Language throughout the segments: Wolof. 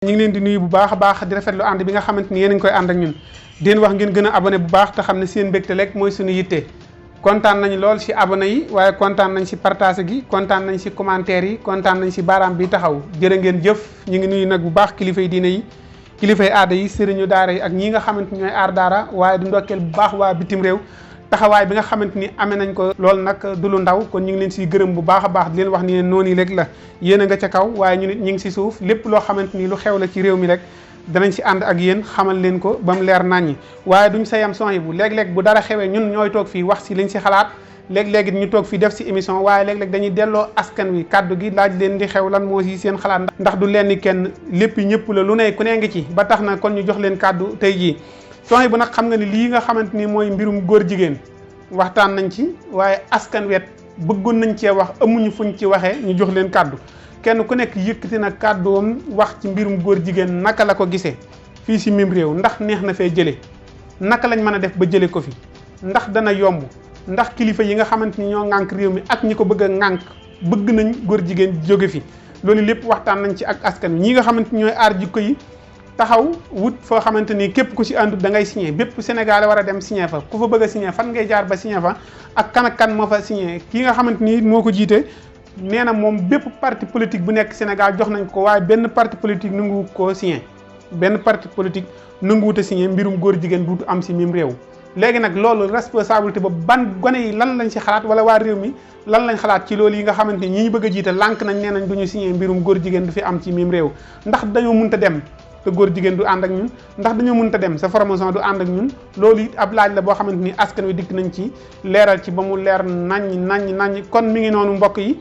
ñu ngi leen di nuyu bu baax a baax di rafetlu ànd bi nga xamante ni yéen a ngi koy ànd ak ñun di leen wax ngeen gën a abonné bu baax te xam ne seen mbégte rek mooy suñu yitte kontaan nañ lool si abonné yi waaye kontaan nañ si partage gi kontaan nañ si commentaire yi kontaan nañ si baaraam bi taxaw jërë ngeen jëf. ñu ngi nuyu nag bu baax kilifay diine yi kilifay aada yi sëriñu daara yi ak ñi nga xamante ni ñooy aar daara waaye du ndokkeel bu baax waa bitim réew taxawaay bi nga xamante ni amee nañ ko loolu nag du lu ndaw kon ñu ngi leen siy gërëm bu baax a baax di leen wax ni leen noonu yi rek la yéen a nga ca kaw waaye ñu nit ñu ngi si suuf lépp loo xamante ni lu xew la ci réew mi rek danañ si ànd ak yéen xamal leen ko ba mu leer naññi waaye duñ sa yam son yi bu léeg-léeg bu dara xewee ñun ñooy toog fii wax si liñ si xalaat léeg-léeg ñu toog fii def si émission waaye léeg-léeg dañuy delloo askan wi kàddu gi laaj leen di xew lan moo si seen xalaat ndax du leen ni kenn lépp ñëpp la lu ne ku ne ngi ci ba tax na kon ñu jox leen kàddu tey jii son yi bu nag xam nga ni lii nga xamante ni mooy mbirum góor jigéen waxtaan nañ ci waaye askan wet bëggoon nañ cee wax amuñu fuñ ci waxee ñu jox leen kàddu kenn ku nekk yëkkati na kàddoom wax ci mbirum góor jigéen naka la ko gisee fii si mim réew ndax neex na fee jëlee naka lañ mën a def ba jëlee ko fi ndax dana yomb ndax kilifa yi nga xamante ni ñoo ŋànk réew mi ak ñi ko bëgg a ŋànk bëgg nañ góor jigéen jóge fi loolu lépp waxtaan nañ ci ak askan wi ñi nga xamante ni ñooy aar jikko yi taxaw wut foo xamante ni képp ku ci àndut da ngay signé bépp Sénégalais war a dem signé fa ku fa bëgg a signé fan ngay jaar ba signé fa ak kan ak kan moo fa signé kii nga xamante ni moo ko jiite nee na moom bépp parti politique bu nekk Sénégal jox nañ ko waaye benn parti politique nanguwu koo signé benn parti politique nanguwut a signé mbirum góor jigéen duutu am si mim réew. léegi nag loolu responsabilité boobu ban gone yi lan lañ si xalaat wala waa réew mi lan lañ xalaat ci loolu yi nga xamante ni ñi ñu bëgg a jiite lànk nañ nee nañ du ñu signé mbirum góor jigéen du fi am ci mim réew ndax dañoo mënta dem te góor jigéen du ànd ak ñun ndax dañoo mënta dem sa formation du ànd ak ñun loolu it ab laaj la boo xamante ni askan wi dikk nañ ci leeral ci ba mu leer naññ kon mi ngi noonu mbokk yi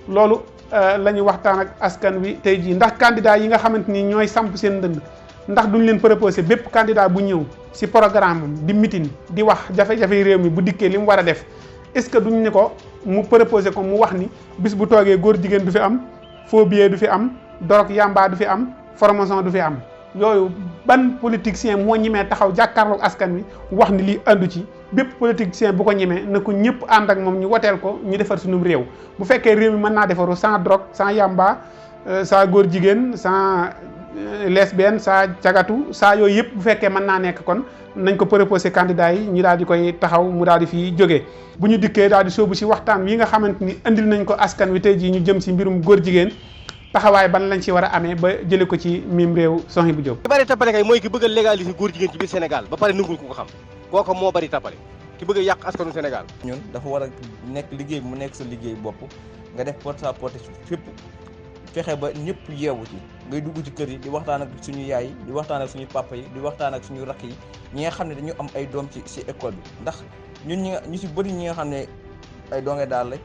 loolu la ñu waxtaan ak askan wi tey jii ndax candidat yi nga xamante ni ñooy samp seen ndënd ndax duñ leen proposé bépp candidat bu ñëw si programme am di meeting di wax jafe-jafe réew mi bu dikkee li mu war a def est-ce que duñ ne ko mu proposé ko mu wax ni bis bu toogee góor jigéen du fi am faux billets du fi am dorog yamba du fi am formation du fi am yooyu ban politicien moo ñemee taxaw jàkkaarloog askan wi wax ni lii àndu ci bépp politicien bu ko ñemee na ko ñëpp ànd ak moom ñu woteel ko ñu defar suñu réew bu fekkee réew mi mën naa defaru sans drogue sans yamba sans góor jigéen sans lesbienne saa cagatu saa yooyu yëpp bu fekkee mën naa nekk kon nañ ko proposé candidat yi ñu daal di koy taxaw mu daal di fi jógee bu ñu dikkee daal di sóobu si waxtaan wi nga xamante ni andil nañ ko askan wi tey jii ñu jëm si mbirum góor jigéen taxawaay ban lañ ci war a amee ba jëlee ko ci mim réew Sohibou Diop. ki bari tapale kay mooy ki bëgg a légaliser góor jigéen ci biir Sénégal ba pare nungul ku ko xam kooku moo bari tapale ki bëgg a yàq askanu Sénégal. ñun dafa war a nekk liggéey mu nekk sa liggéey bopp nga def porte à porte fépp fexe ba ñëpp yeewu ci ngay dugg ci kër yi di waxtaan ak suñu yaay yi di waxtaan ak suñu papa yi di waxtaan ak suñu rakk yi ñi nga xam ne dañu am ay doom ci école bi ndax ñun ñu si bëri ñi nga xam ne ay doonge daal la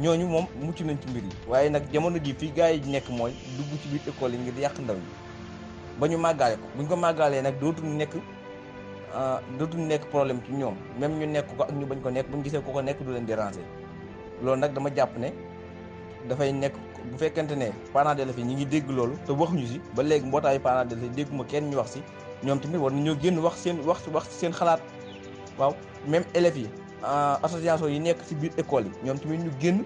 ñooñu moom mucc nañ ci mbir yi waaye nag jamono ji fii gars yi nekk mooy dugg ci biir école yi ngir yàq ndaw ñi ba ñu màggaale ko buñ ko màggaalee nag dootul nekk problème ci ñoom même ñu nekk ko ak ñu bañ ko nekk buñ gisee ko nekk du leen déranger loolu nag dama jàpp ne dafay nekk bu fekkente ne parents d'élèves yi ñi ngi dégg loolu te waxuñu si ba léegi mbootaayu parents d'élèves yi dégguma kenn ñu wax si ñoom tamit war nañoo génn wax seen xalaat waaw même élèves yi association yi nekk si biir école yi ñoom tamit ñu génn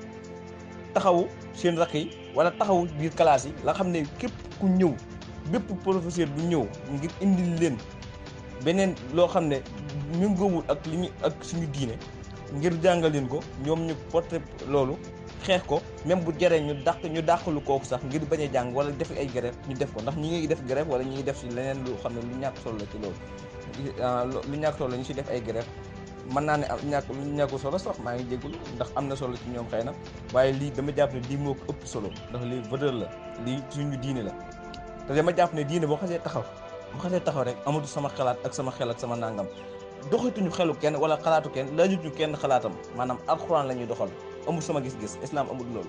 taxawu seen rakk yi wala taxawu biir classe yi la xam ne képp ku ñëw bépp professeur bu ñëw ngir indil leen beneen loo xam ne ñu ngëwul ak li ñu ak suñu diine ngir jàngal leen ko ñoom ñu porté loolu xeex ko même bu jaree ñu dàqalu kooku sax ngir bañ a jàng wala def ay grève ñu def ko ndax ñi ngi def grève wala ñi ngi def si leneen lu xam ne lu ñàkk solo la ci loolu lu ñàkk solo la ñu si def ay grève mën naa ne lu ñàkk solo sax maa ngi jégalu ndax am na solo ci ñoom xëy na waaye lii dama jàpp ne lii moo ko ëpp solo ndax lii valeur la lii suñu diine la te dama jàpp ne diine boo xasee taxaw rek amatu sama xalaat ak sama xel ak sama nangam doxatuñu xelu kenn wala xalaatu kenn laajutuñu kenn xalaatam maanaam alxuraan la ñuy doxal amul sama gis-gis islam amul loolu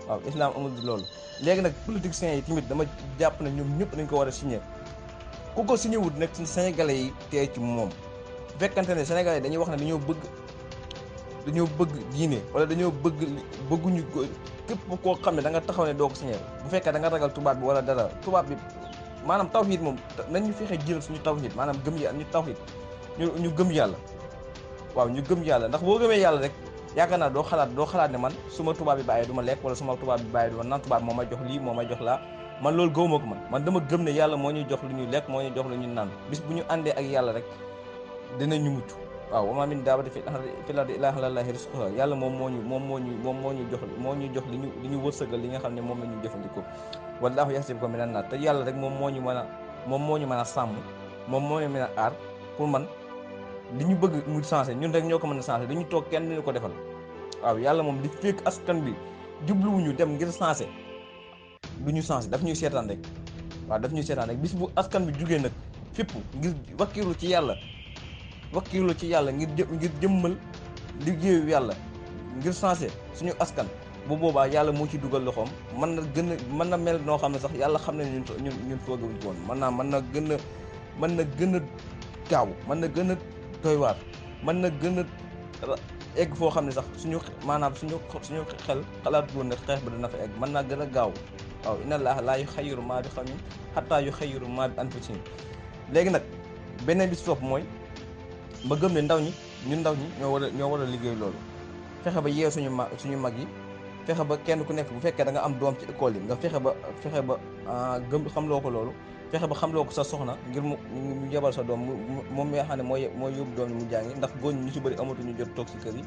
waaw islam amul loolu léegi nag politiciens yi tamit dama jàpp ne ñoom ñëpp dañ ko war a signé ku ko signé wut nag ci sénégalais yi tee ci moom bu fekkante ne sénégalais yi dañuy wax ne dañoo bëgg diine wala bëgguñu képp koo xam ne da nga taxaw ne doo ko signé bu fekkee da nga ragal tubaab bi wala dara tubaab bi maanaam tawhid moom nañu fexe jël suñu tawhid maanaam gëm yàlla ñu tawhid ñu gëm yàlla waaw ñu gëm yàlla ndax boo gëmee yàlla rek yaakaar naa doo xalaat ne man su ma tubaab bi bàyyee du ma lekk wala su ma tubaab bi bàyyee du ma naan tubaab moo may jox lii moo may jox laa man loolu gëwuma ko man dama gëm ne yàlla moo ñuy jox lu ñuy lekk moo ñuy jox lu ñuy naan bis bu ñu àndee ak yàlla rek dinañu mucc waaw wa maa min daabbatin fil ardi illaa alaa llaahi rizquhaa yàlla moom moo ñu jox li ñu wërsëgal li nga xam ne moom la ñu jëfandikoo wallaahu yahsibukum minan naas te yàlla rek moom moo ñu mën a sàmm moom moo ñu mën a aar pour man li ñu bëgg mu changé ñun rek ñoo ko mën a changé dañu toog kenn ñu ko defal waaw yàlla moom li fekk askan bi jubluwuñu dem ngir changé du ñu changé daf ñuy seetaan rek waaw daf ñuy seetaan rek bis bu askan bi jugee nag fépp ngir wakkiilu ci yàlla ngir jëmmal liggéeyu yàlla ngir changé suñu askan bu boobaa yàlla moo ci dugal loxoom mën na mel noo xam ne sax yàlla xam ne ñun foogewuñ ko woon mën na gën a gaaw mën na gën a doy waar mën na gën a egg foo xam ne sax suñu xel xalaatu woon ne xeex ba dina fa egg mën naa gën a gaaw waaw inna allaaha laa yuxayyiru maa bi qawmin hattaa yuxayyiru maa bi anfusihim léegi nag beneen bi si topp mooy ma gëm ne ndaw ñi ñoo war a liggéey loolu fexe ba yeew suñu mag yi fexe ba kenn ku nekk bu fekkee da nga am doom ci école yi nga fexe ba gëm xamloo ko loolu fexe ba xamloo ko sa soxna ngir mu yebal sa doom moom mi nga xam ne mooy yóbbu doom yi mu jàngi ndax góor ñi ñu ci bëri amatuñu jot toog ci kër yi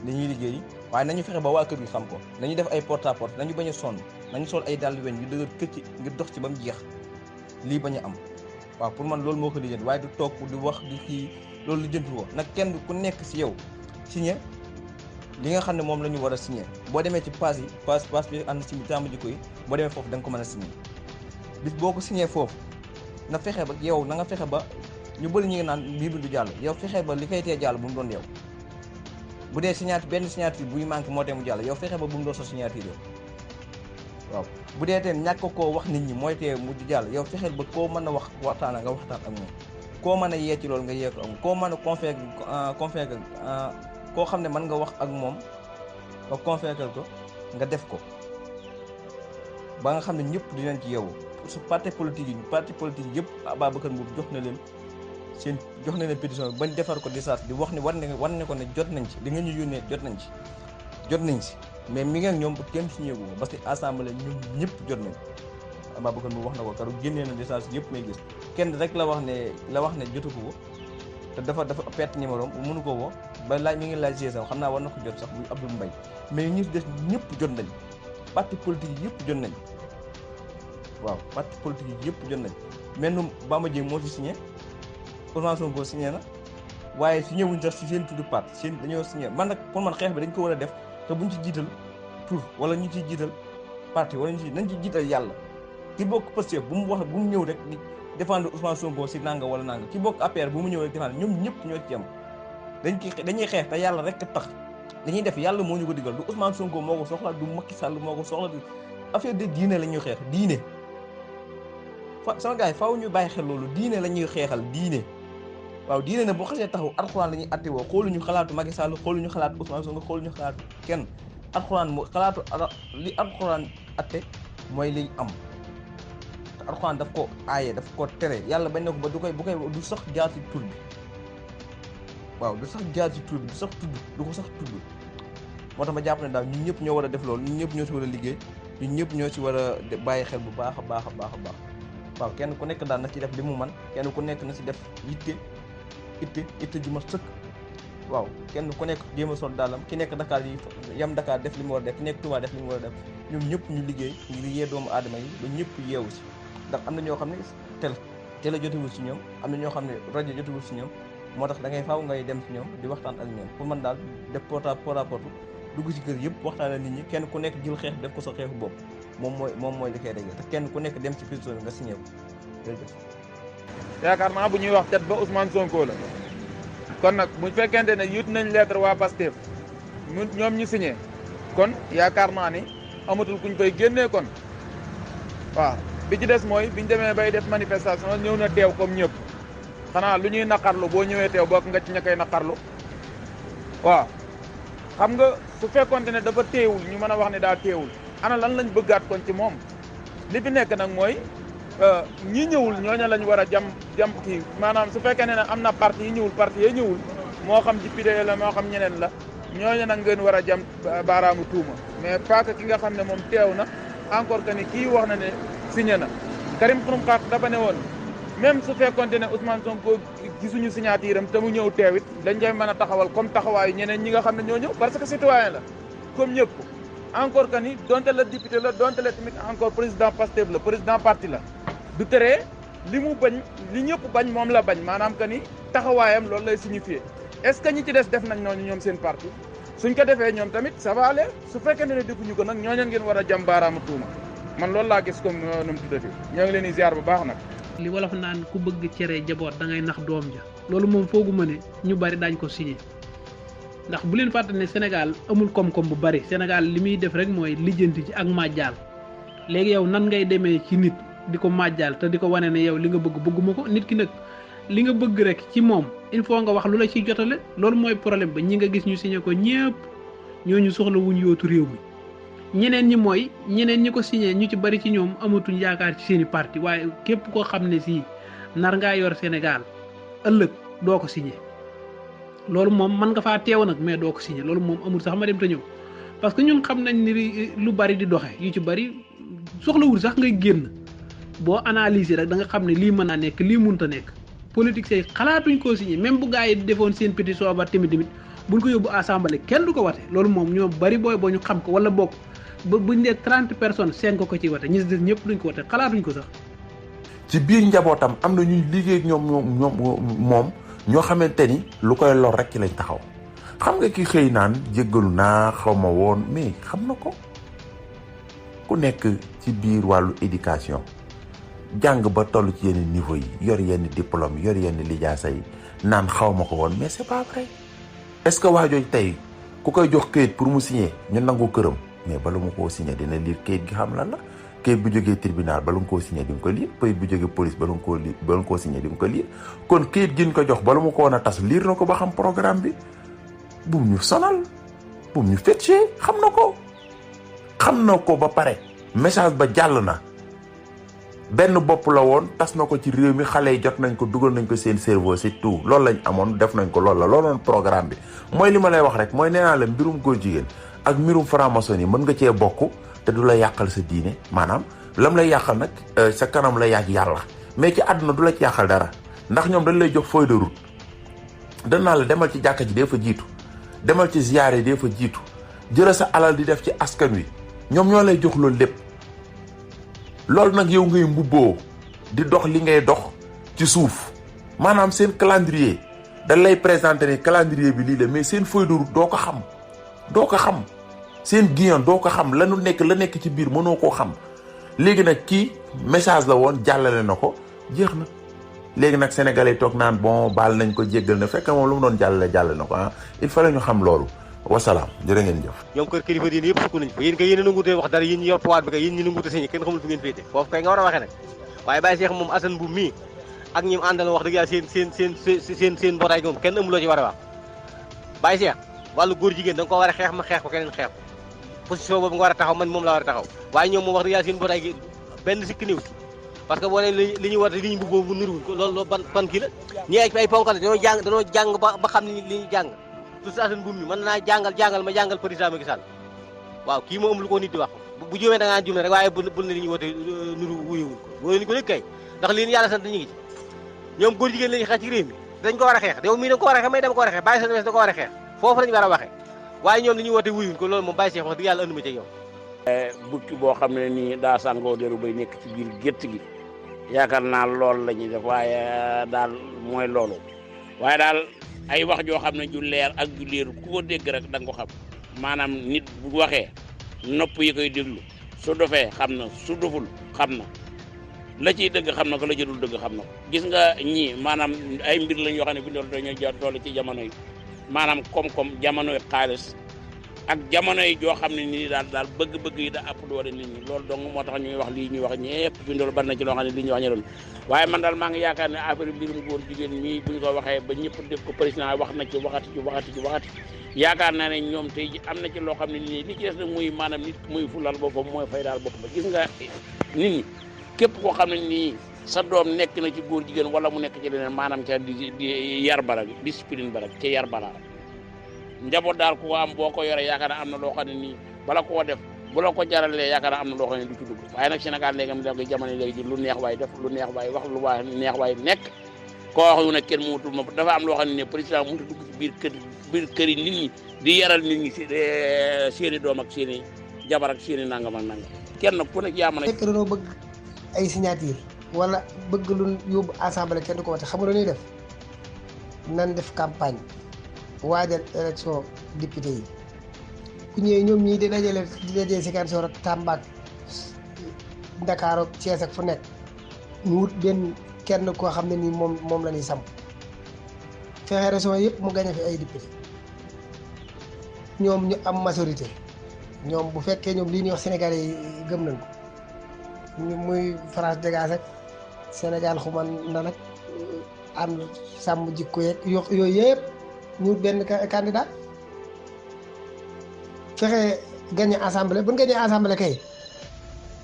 li ñuy liggéey waaye nañu fexe ba waa kër gi xam ko nañu def ay porte à porte nañu bañ a sonn nañu sol ay dàll weñ yu dëgër këcc ngir dox ci ba mu jeex lii bañ a am waaw pour man loolu moo ko lijjanti waaye du toog di wax di kii loolu lijjanti ko nag kenn ku nekk si yow signé li nga xam ne moom la ñu war a signé boo demee ci pass bi ànd si tàmm jikko yi boo demee foofu da nga ko mën a signé bis boo ko signé foofu na fexe ba yow na nga fexe ba ñu bëri ñu ngi naan bii bi du jàll yow fexe ba li koy tee jàll bu mu doon yow bu dee signature benn signature buy manqué moo tee mu jàll yow fexe ba bu mu doon sa signature yow waaw bu dee teen ñàkk koo wax nit ñi mooy tee mu di jàll yow fexeel ba koo mën a wax waxtaan nga waxtaan ak moom koo mën a yee ci loolu nga yee ko am koo mën a convaincre koo xam ne mën nga wax ak moom nga convaincre ko nga def ko ba nga xam ne ñëpp dinañ ci yeewu su parti politique yi yëpp Ababacar Mboup jox na leen pétition bi bañ defar ko di saat di wax ne war ne ko ne jot nañ ci li nga ñu yónnee jot nañ ci mais mi ngi ak ñoom kenn signé gu ko parce que assemblée ñoom ñëpp jot nañ Ababacar Mboup wax na ko keroog génnee na message yëpp may gis kenn rek la wax ne jotu ko te dafa perte numéro mënu ko woo ba laaj mi ngi laaj GSM xam naa war na ko jot sax muy Abdoul Mbaye mais ñi des ñëpp jot nañ parti politique yi yëpp jot nañ waaw parti politique yi yëpp jot nañ menn Bamba Dieng moo ci signé Ousmane Sonko signé na waaye signé wuñ sax si seen tuddu parti dañoo signé man nag pour man xeex bi dañ ko war a def te buñ ci jiital tur wala ñu ciy jiital parti wala nañ ci jiital yàlla ki bokk Pastef bu mu ñëw rek di défendre Ousmane Sonko si nanga wala nanga ki bokk APR bu mu ñëw rek défendre ñoom ñëpp ñoo ci am dañuy xeex te yàlla rek tax dañuy def yàlla moo ñu ko digal du Ousmane Sonko moo ko soxla du Macky Sall moo ko soxla du affaire de diine la ñuy xeex diine sama gars yi faaw ñu bàyyi xel loolu diine la ñuy xeexal diine waaw diine ne boo xasee taxaw alxuraan la ñuy atte woo xooluñu xalaatu Macky Sall xooluñu xalaatu Ousmane Sonko xooluñu xalaatu kenn alxuraan moo li alxuraan atte mooy liy am te alxuraan daf ko aaye daf ko tere yàlla bañ na ko ba du sax jaar ci tur bi waaw du sax jaar ci tur bi du ko sax tudd moo tax ma jàpp ne daal ñun ñëpp ñoo war a def loolu ñun ñëpp ñoo ci war a liggéey ñun ñëpp ñoo ci war a bàyyi xel bu baax a baax waaw kenn ku nekk daal na ci def li mu man kenn ku nekk na ci def itte ju ma sëkk waaw kenn ku nekk jéem a sol daalam ki nekk Dakar yi yam Dakar def li mu war a def ki nekk Touba def li mu war a def ñoom ñëpp ñu liggéey ngir yee doomu aadama yi ba ñëpp yeewu si ndax am na ñoo xam ne télé jotewul si ñoom am na ñoo xam ne rajo jotewul si ñoom moo tax da ngay faaw ngay dem si ñoom di waxtaan ak ñoom pour man daal def porte à porte dugg ci kër yëpp waxtaan ak nit ñi kenn ku nekk jël xeex def ko sa xeexu bopp moom mooy li koy réglé te kenn ku nekk dem ci prison nga signé ko jërëjëf. yaakaar naa bu ñuy wax tet ba Ousmane Sonko la kon nag bu fekkente ne yut nañ lettre waa Pastef ñoom ñu signé kon yaakaar naa ni amatul kuñ fay génnee kon waaw bi ci des mooy biñ demee bay def manifestation ñëw na teew comme ñëpp xanaa lu ñuy naqarlu boo ñëwee teew bokk nga ci ña koy naqarlu waaw xam nga su fekkonte ne dafa teewul ñu mën a wax ne daa teewul ana lan lañ bëggaat kon ci moom li fi nekk nag mooy ñi ñëwul ñooña lañ war a jam kii maanaam su fekkee ne am na parti yi ñëwul parti yi ñëwul moo xam député la moo xam ñeneen la ñooña nag ngeen war a jam baaraamu tuuma mais pas que ki nga xam ne moom teew na encore que ni kii wax na ne signé na Karim Xurum Xax dafa ne woon même su fekkonte ne Ousmane Sonko gisuñu signature am te mu ñëw teewit dañ koy mën a taxawal comme taxawaayu ñeneen ñi nga xam ne ñoo ñëw parce que citoyen la comme ñëpp encore que ni donte la député la donte la tamit encore président Pastef la président parti la du teree li mu bañ li ñëpp bañ moom la bañ maanaam que ni taxawaayam loolu lay signifier est-ce que ñi ci des def nañ noonu ñoom seen parti suñ ko defee ñoom tamit ça va aller su fekkee ne defuñu ko nag ñooñu ngeen war a jàm baaraamu tuuma man loolu laa gis comme nu mu tuddati ñoo ngi leen di ziar bu baax nag. li wolof naan ku bëgg cere jaboot da ngay nax doom ja loolu moom foogu ma ne ñu bari daañ ko signé ndax bu leen fàtte ne Sénégal amul koom-koom bu bari Sénégal li muy def rek mooy lijjanti ci ak màjjaal léegi yow nan ngay demee ci nit di ko màjjaal te di ko wane ne yow li nga bëgguma ko nit ki nag li nga bëgg rek ci moom il faut nga wax lu la ciy jotale loolu mooy problème ba ñi nga gis ñu signé ko ñëpp ñooñu soxla wuñ yootu réew mi ñeneen ñi mooy ñeneen ñi ko signé ñu ci bari ci ñoom amatuñ yaakaar ci seeni parti waaye képp koo xam ne si nar ngaa yor Sénégal ëllëg doo ko signé loolu moom mën nga faa teew nag mais doo ko signé loolu moom amul sax ma dem te ñëw parce que ñun xam nañ ni lu bari di doxe yu ci bari soxlawul sax ngay génn boo analyser rek da nga xam ne lii mën naa nekk lii mënut a nekk politique say xalaatuñ koo signé même bu gars yi defoon seen pétition ba tamit buñ ko yóbbu assemblée kenn du ko wate loolu moom ñoo bari booy boo ñu xam ko wala bokk ba buñ dee 30 personnes 5 ko ci wate ñi si des ñëpp duñ ko wate xalaatuñ ko sax. ci biir njabootam am na ñuy liggéey ak moom ñoo xamante ni lu koy lor rek ci lañ taxaw xam nga ki xëy naan jéggalu naa xaw ma woon mais xam na ko ku nekk ci biir wàllu éducation jàng ba toll ci yenn niveau yi yor yenn diplôme yor yenn lijaasa yi naan xaw ma ko woon mais c'est pas vrai est-ce que waa jooju tey ku koy jox kayit pour mu signer ñu nangu këram mais bala mu koo signer dina lire kayit gi xam lan la kayit bu jógee tribunal bala nga koo signer di nga ko lire kayit bu jógee police bala nga koo signer di nga ko lire kon kayit gi ñu ko jox bala mu ko woon a tas lire na ko ba xam programme bi bu ñu sonal bu ñu fetché xam na ko ba pare message ba jàll na benn bopp la woon tas na ko ci réew mi xale yi jot nañ ko dugal nañ ko seen cerveau c'est tout loolu lañ amoon def nañ ko loolu la looloon programme bi mooy li ma lay wax rek mooy nee naa la mbirum góor jigéen ak mbirum franc-maçon yi mën nga cee bokk te du la yàqal sa diine maanaam lam lay yàqal nag sa kanam la yàgg yàlla mais ci àdduna du la ci yàqal dara ndax ñoom dañ lay jox feuille de route danaa la demal ci jàkka ji dee fa jiitu demal ci ziyaare dee fa jiitu jëla sa alal di def ci askan wi ñoom ñoo lay jox loolu lépp loolu nag yow ngay mbubboo di dox li ngay dox ci suuf maanaam seen calendrier dañ lay présenter ne calendrier bi lii la mais seen feuille de route doo ko xam seen guion doo ko xam la nekk ci biir mënoo koo xam léegi nag kii message la woon jàllale na ko jeex na léegi nag sénégalais toog naan bon baal nañ ko jéggal na fekk moom lu mu doon jàllale na ko il fallait ñu xam loolu wasalaam jërë ngeen jëf. ñoom kër kilifa diine yëpp sukk nañ fa yéen kay yéen a nanguute wax dara yéen ñi yor pouvoir bi kay yéen ñi nanguute sañ kenn xamul fu ngeen féete foofu kay nga war a waxee nag waaye Baye Cheikh moom Assane bu mii ak ñi mu àndal wax dëgg yàlla seen mbootaay moom kenn amuloo ci war a wax Baye Cheikh wàllu góor jigéen da nga ko war a xeex ma xeex ko keneen xeex ko position boobu nga war a taxaw man moom laa war a taxaw waaye ñoom moom wax dëgg yàlla seen mbootaay gi benn sikk niw ci parce que boo ne li ñuy woote li ñu bëgg boobu niruwuñ ko loolu ban kii la ñi ay ponkal dañoo jàng ba xam ne li ñu jàng tout ça Assane Mboum mi mën naa jàngal ma jàngal président Macky Sall waaw kii moo am lu ko nit di wax bu juumee da ngaa juum rek waaye bul ne li ñuy woote nuru wuyuwul ko wóolu ko léegi kay ndax li yàlla sant ñu ngi ci ñoom góor jigéen lañuy xeex ci réew mi dañ ko war a xeex yow mii da nga ko war a xeex may dama ko war a xeex bàyyi sa da ko war a xeex foofu lañu war a waxee waaye ñoom li ñuy woote wuyuwuñ ko loolu moom bàyyi Cheikh wax dëgg yàlla anduma ci yow bukki boo xam ne nii daa sangoo deru bay nekk ci biir gétt gi yaakaar naa loolu la ñuy def waaye daal mooy loolu waaye daal ay wax joo xam ne ju leer ak ju leeru ku ko dégg rek da nga ko xam maanaam nit bu waxee nopp yi koy déglu su dofee xam na su doful xam na la ciy dëgg xam na ko la ci dul dëgg xam na ko gis nga ñii maanaam ay mbir lañ yoo xam ne bi doon dañoo toll ci jamono yi maanaam koom-koom jamonoy xaalis ak jamono yi joo xam ne nii daal bëgg-bëgg yi da ëpp doole nit ñi loolu donc moo tax ñuy wax lii ñuy wax ñëpp fi ndool bari na ci loo xam ne li ñuy wax ñu doon waaye man daal maa ngi yaakaar ne affaire mbirum góor jigéen mii buñ ko waxee ba ñëpp def ko président wax na ci waxati yaakaar naa ne ñoom tey ji am na ci loo xam ne nii li ci des nag muy maanaam nit muy fulal boppam mooy fay daal boppam gis nga nit ñi képp koo xam ne nii sa doom nekk na ci góor jigéen wala mu nekk ci leneen maanaam ca di yar bara discipline bara ca yar bara njaboot daal ku ko am boo ko yoree yaakaar naa am na loo xam ne nii bala koo def bu la ko jaralee yaakaar naa am na loo xam ne du ci dugg waaye nag Sénégal léegi am léegi jamono léegi lu neex waay def lu neex waay wax lu waay neex waay nekk koo wax yu ne kenn muutul ma dafa am loo xam ne président mënut a dugg ci biir kër yi nit ñi di yaral nit ñi seeni doom ak seeni jabar ak seeni nangam ak nangam kenn ku nekk yaa mën a. fekk dañoo bëgg ay signature wala bëgg lu yóbbu assemblée kenn du ko wote xam nga dañuy def nan def campagne waajal élection député yi ku ñëwee ñoom ñii di dajale Ziguinchor ak Tamba ak Ndakaaru ak Thiès ak fu nekk ñu wut benn kenn koo xam ne nii moom la ñuy samp fexe région yëpp mu gañe fi ay député ñoom ñu am majorité ñoom bu fekkee ñoom lii ñuy wax Sénégalais yi gëm nañ ko muy France dégage ak Sénégal xuman na nag ànd sàmm jikko yeeg yooyu yëpp ñu wut benn candidat fexe gagné assemblée bu ñu gagné assemblée kay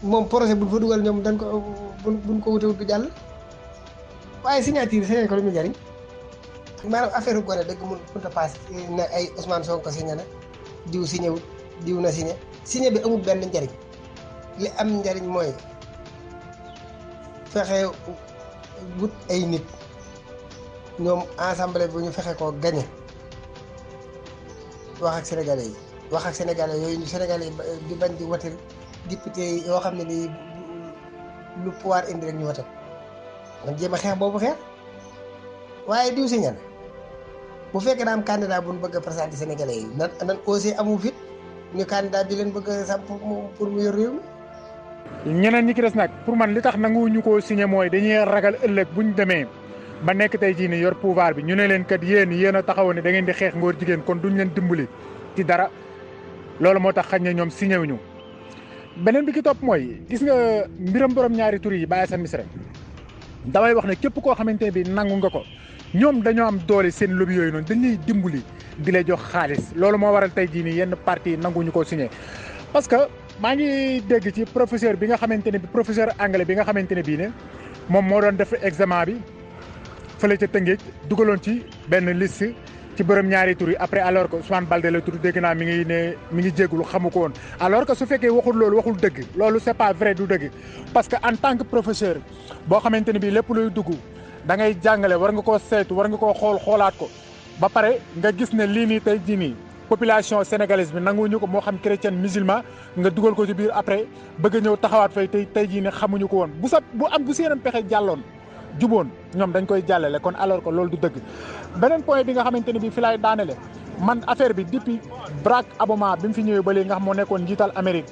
moom projet bu ñu fa dugal ñoom dañ ko buñ ko wutewut du jàll waaye signature signé ko lu muy jariñ maanaam affaire gone dëgg mënut a paase ne ay Ousmane Sonko signé na diw signé wut diw na signé bi amul benn njariñ li am njariñ mooy fexe wut ay nit ñoom assemblée bu ñu fexe koo gagné wax ak sénégalais yi wax ak sénégalais yooyu sénégalais yi di bañ di wote député yoo xam ne nii lu pouvoir indi rek ñu wote man jéem a xeex boobu xeex waaye diw signé na bu fekkee daa am candidat bu ñu bëgg a présenté sénégalais yi nan aussi amu fit ñu candidat bi leen bëgg a samp pour mu yor réew mi. ñeneen ñi ki des nag pour man li tax nanguwuñu koo signé mooy dañuy ragal ëllëg buñ demee ba nekk tey jii ni yor pouvoir bi ñu ne leen kat yéen a taxawoon ne da ngeen di xeex ngóor jigéen kon duñ leen dimbali ci dara loolu moo tax xañ na ñoom signé wuñu beneen bi ki topp mooy gis nga mbiram borom ñaari tur yi Baye Assane Misra damay wax ne képp koo xamante ne bi nangu nga ko ñoom dañoo am doole seen lobby yooyu noonu dañ lay dimbali di lay jox xaalis loolu moo waral tey jii nii yenn parti nanguñu ko signé parce que maa ngi dégg ci professeur bi nga xamante ne bi professeur anglais bi nga xamante ne bii ne moom moo doon def examen bi fële ca Tëngéej dugaloon ci benn liste ci borom ñaari tur yi après alors que Ousmane Baldé la tur dégg naa mi ngi jéggulu xamu ko woon alors que su fekkee waxul loolu waxul dëgg loolu c'est pas vrai du dëgg parce que en tant que professeur boo xamante ne bii lépp luy dugg da ngay jàngale war nga koo saytu war nga koo xoolaat ko ba pare nga gis ne lii nii tey jii nii population sénégalaise bi nanguwuñu ko moo xam chrétien musulman nga dugal ko ci biir après bëgg a ñëw taxawaat fay tey jii ne xamuñu ko woon bu seenam pexe jàlloon juboon ñoom dañ koy jàllale kon alors que loolu du dëgg beneen point bi nga xamante ne bii fi laay daanele man affaire bi depuis Barack Obama bi mu fi ñëwee ba léegi nga xam moo nekkoon njiital Amérique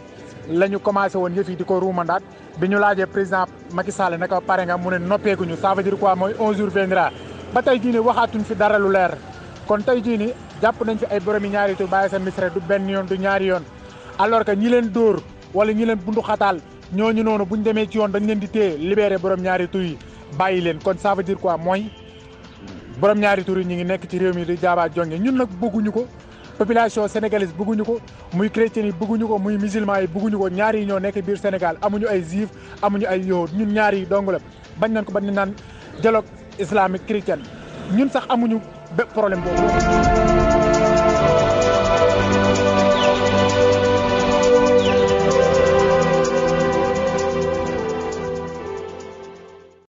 la ñu commencé woon yëf yi di ko ruumandaat bi ñu laajee président Macky Sall ne ko pare nga mu ne noppeekuñu ça veut dire quoi mooy un jour viendra ba tey jii nii waxaatuñ fi dara lu leer kon tey jii nii jàpp nañ fi ay boromi ñaari tur Baye Assane Misra du benn yoon du ñaari yoon alors que ñi leen dóor wala ñi leen bundu xataal ñooñu noonu buñ demee ci yoon dañ leen di téye libéré borom ñaari tur yi bàyyi leen kon ça veut dire quoi mooy borom ñaari tur yi ñu ngi nekk ci réew mi di jaabaa jonge ñun nag bëgguñu ko population sénégalaise bëgguñu ko muy chrétien yi bëgguñu ko muy musulman yi bëgguñu ko ñaari yi ñoo nekk biir Sénégal amuñu ay juif amuñu ay yahud ñun ñaari yi dong la bañ nañ ko bañ naan dialogue islamique chrétien ñun sax amuñu bépp problème boobu